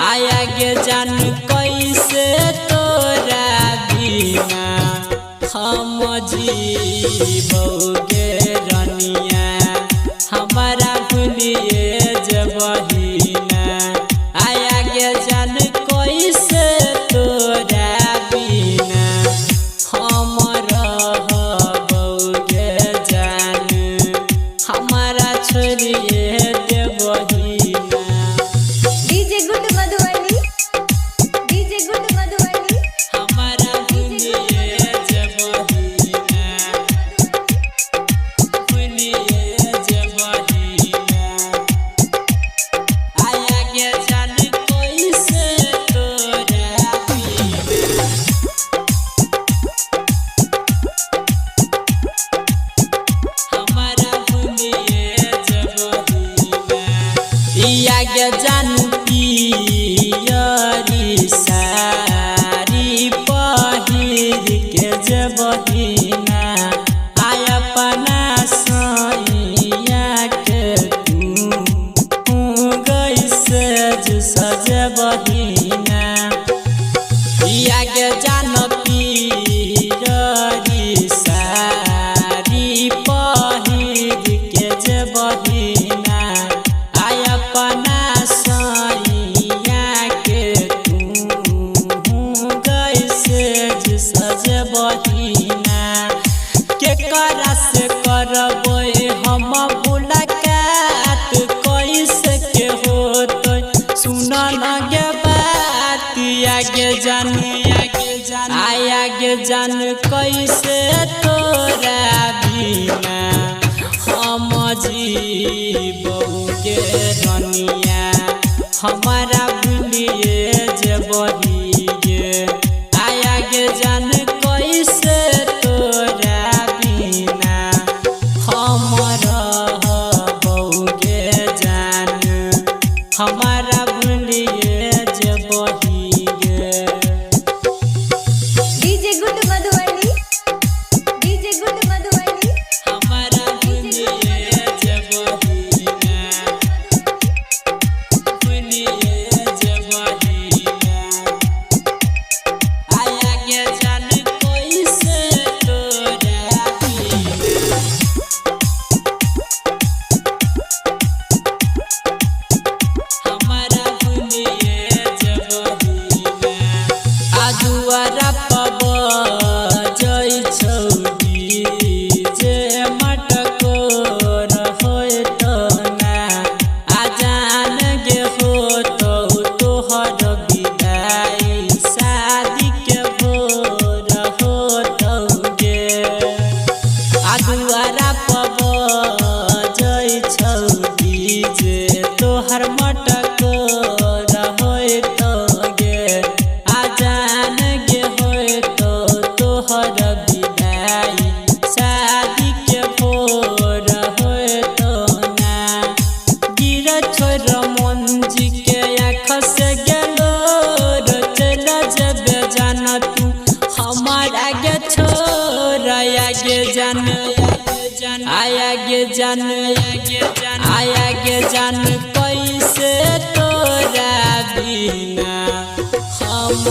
आया गे जान कैसे तोरा बिना हम जीवोगे रनिया हमारा भूलिए जबहिना। आया गे जान कैसे तोरा बिना हम रहबोगे जान हमारा छोड़िए जानू पियरी सारी पहिर के जबहिना आय अपना सैया के तू गैसे सजबहिना। पिया के जान पियरी सारी पहिर के जबहिना आय अपना केकरा से करबे हम मुलाकात कैसे के होतो सुन लगे बात आगे जान कैसे तोरा बिना हम जीवोगे रनिया हमारा भूलिए जबहिए। आया गे जान कैसे तोरा बिना हम रहबोगे जान हमारा भूलिए जबहिए। डीजे गुड मधुबनी हमारा भूलिए जबहिना भूलिए जबहिना। आया गे जान कैसे तोरा बिना हमारा भूलिए जबहिना। आजुआरा पब जय छौरी जे मटको रहोय तो ना आजान गे हो तो तोहर विदाई शादी के भोर हो तो गे। आजुआरा पब जय छौरी जे तोहर मटको रहोय तो गे आजान गे होय तो तोहर विदाई शादी के भोर होय तो ना। गिर छोर मंजी के आँख से गेलो चल जबे जान तू हमार आगे छोड़। आया गे जान कैसे तोरा बिना हम